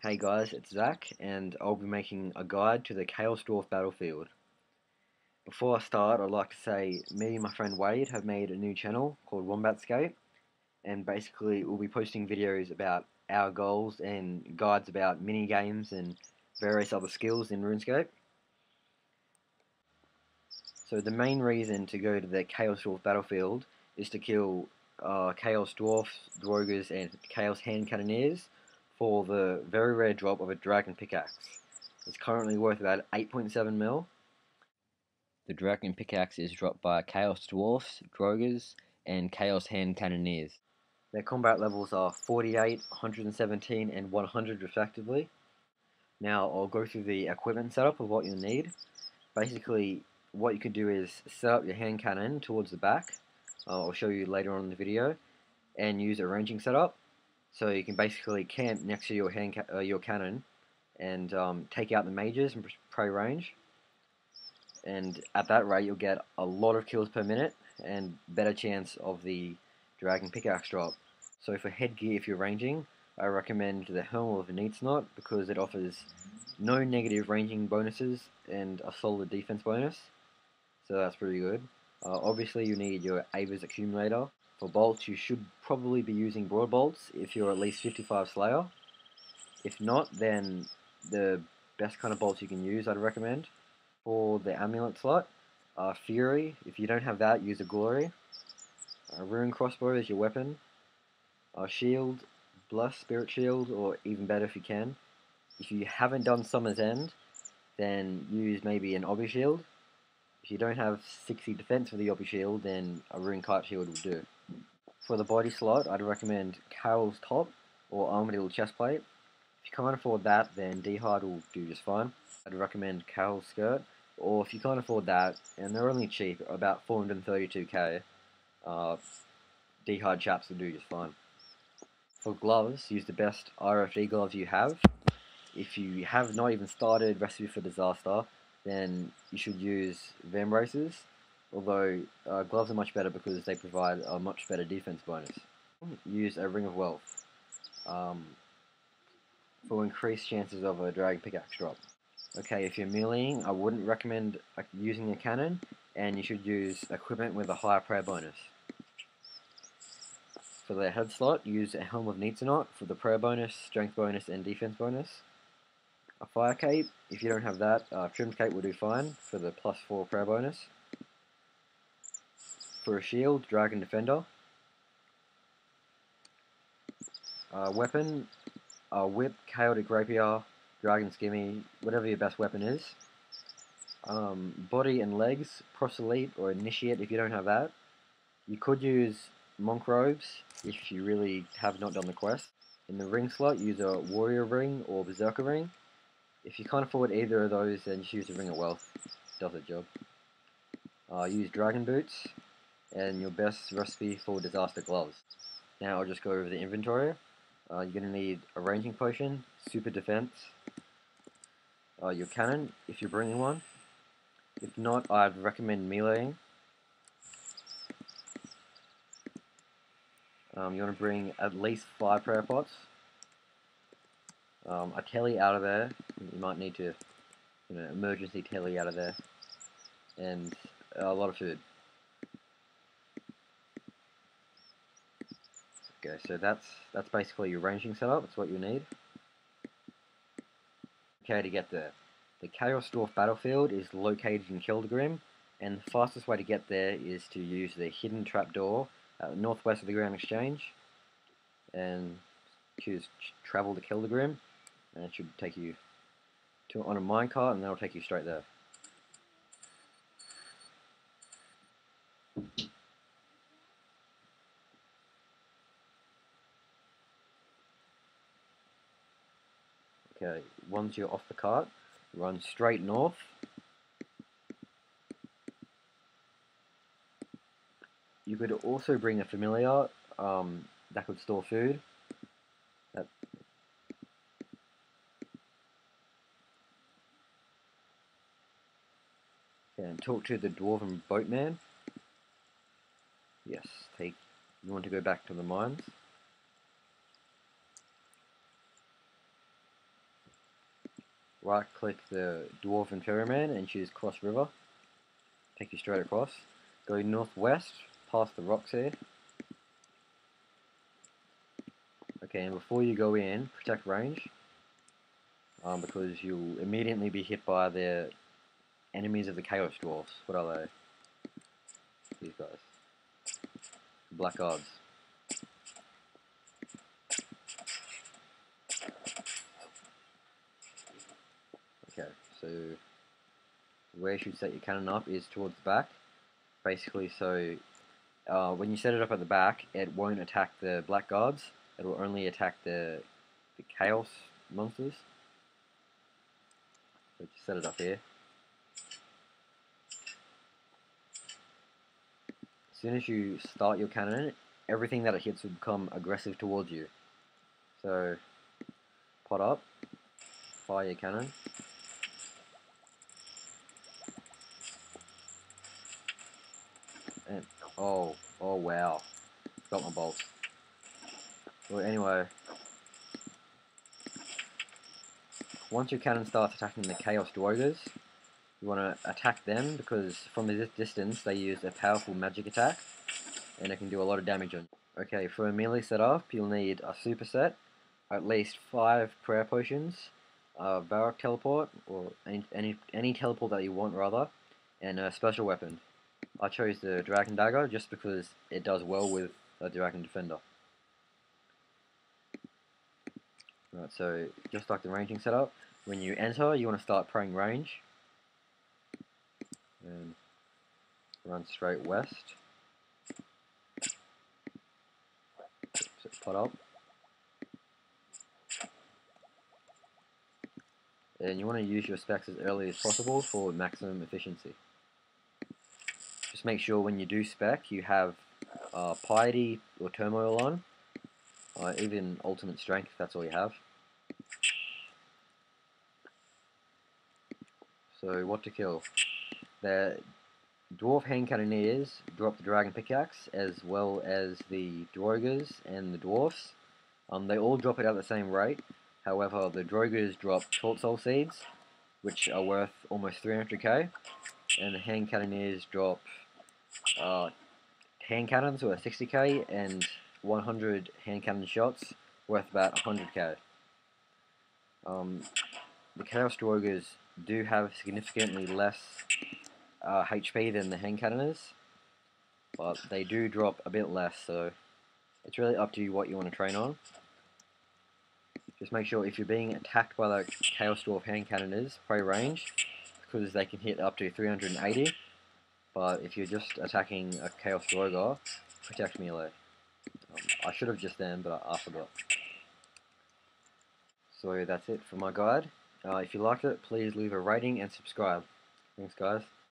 Hey guys, it's Zach, and I'll be making a guide to the Chaos Dwarf battlefield. Before I start, I'd like to say me and my friend Wade have made a new channel called Wombatscape, and basically we'll be posting videos about our goals and guides about mini games and various other skills in RuneScape. So the main reason to go to the Chaos Dwarf battlefield is to kill Chaos Dwarfs, Dwargers, and Chaos Hand Cannoneers for the very rare drop of a Dragon Pickaxe. It's currently worth about 8.7 mil. The Dragon Pickaxe is dropped by Chaos Dwarfs, Dwargers, and Chaos Hand Cannoneers. Their combat levels are 48, 117, and 100 respectively. Now I'll go through the equipment setup of what you'll need. Basically, what you could do is set up your hand cannon towards the back. I'll show you later on in the video, and use a ranging setup. So you can basically camp next to your your cannon and take out the mages and prey range. And at that rate, you'll get a lot of kills per minute and better chance of the dragon pickaxe drop. So for headgear, if you're ranging, I recommend the Helm of Neatsnot because it offers no negative ranging bonuses and a solid defense bonus. So that's pretty good. Obviously you need your Ava's accumulator. For bolts you should probably be using broad bolts if you're at least 55 Slayer. If not, then the best kind of bolts you can use I'd recommend. For the amulet slot, Fury, if you don't have that, use a Glory. Rune Crossbow is your weapon. Shield, Bless Spirit Shield, or even better if you can. If you haven't done Summer's End, then use maybe an Obby Shield. If you don't have 60 defense for the Obby Shield, then a Rune Kite Shield will do. For the body slot, I'd recommend Carol's Top or Armadillo Chestplate. If you can't afford that, then D-Hard will do just fine. I'd recommend Carol's Skirt, or if you can't afford that, and they're only cheap, about 432k, D-Hard chaps will do just fine. For gloves, use the best RFD gloves you have. If you have not even started Recipe for Disaster, then you should use Vambraces, although gloves are much better because they provide a much better defense bonus. Use a Ring of Wealth for increased chances of a Dragon Pickaxe drop. Okay, if you're meleeing, I wouldn't recommend using a cannon, and you should use equipment with a higher prayer bonus. For the head slot, use a Helm of Neatsnot for the prayer bonus, strength bonus, and defense bonus. A fire cape, if you don't have that, trimmed cape will do fine for the +4 prayer bonus. For a shield, Dragon Defender. Weapon, whip, chaotic rapier, dragon skimmy, whatever your best weapon is. Body and legs, proselyte or initiate if you don't have that. You could use monk robes if you really have not done the quest. In the ring slot, use a warrior ring or berserker ring. If you can't afford either of those, then just use a Ring of Wealth. Does the job. Use Dragon Boots, and your best recipe for Disaster Gloves. Now I'll just go over the inventory. You're going to need a Ranging Potion, Super Defense, your Cannon, if you're bringing one. If not, I'd recommend meleeing. You want to bring at least 5 prayer pots. A telly out of there, you might need to, emergency telly out of there, and a lot of food. Okay, so that's basically your ranging setup. That's what you need. Okay, to get there, the Chaos Dwarf battlefield is located in Kildegrim, and the fastest way to get there is to use the hidden trapdoor northwest of the Grand Exchange, and choose travel to Kildegrim. And it should take you on a minecart, and that'll take you straight there. Okay, once you're off the cart, run straight north. You could also bring a familiar that could store food. And talk to the dwarven boatman. Yes, you want to go back to the mines. right click the Dwarf Inferiorman and choose Cross River. Take you straight across. Go northwest past the rocks here. Okay, and before you go in, protect range. Because you'll immediately be hit by the enemies of the Chaos Dwarfs. What are they? These guys. Black Guards. Okay, so where you should set your cannon up is towards the back. Basically, so when you set it up at the back, it won't attack the Black Guards. It will only attack the Chaos monsters. So just set it up here. As soon as you start your cannon, everything that it hits will become aggressive towards you. So, pot up, fire your cannon. And, oh wow, got my bolts. Well, anyway, once your cannon starts attacking the Chaos Dwargers, you want to attack them because from this distance they use a powerful magic attack and it can do a lot of damage on you. Okay, for a melee setup, you'll need a super set, at least 5 prayer potions, a Varrock teleport, or any teleport that you want rather, and a special weapon. I chose the Dragon Dagger just because it does well with a Dragon Defender. Right, so just like the ranging setup, when you enter, you want to start praying range. And run straight west. So pot up. And you want to use your specs as early as possible for maximum efficiency. Just make sure when you do spec, you have Piety or Turmoil on, even Ultimate Strength if that's all you have. So what to kill? The Dwarf Hand Cannoneers drop the Dragon Pickaxe as well as the Drogas and the Dwarfs. They all drop it at the same rate. However, the Drogas drop Taunt Soul Seeds, which are worth almost 300k, and the Hand Cannoneers drop hand cannons worth 60k and 100 hand cannon shots worth about 100k. The Chaos Drogas do have significantly less HP than the hand cannoners, but they do drop a bit less, so it's really up to you what you want to train on. Just make sure if you're being attacked by the Chaos Dwarf hand cannoners, pray range, because they can hit up to 380, but if you're just attacking a Chaos Droga, protect melee. I should have just then, but I forgot. So that's it for my guide. If you liked it, please leave a rating and subscribe. Thanks guys.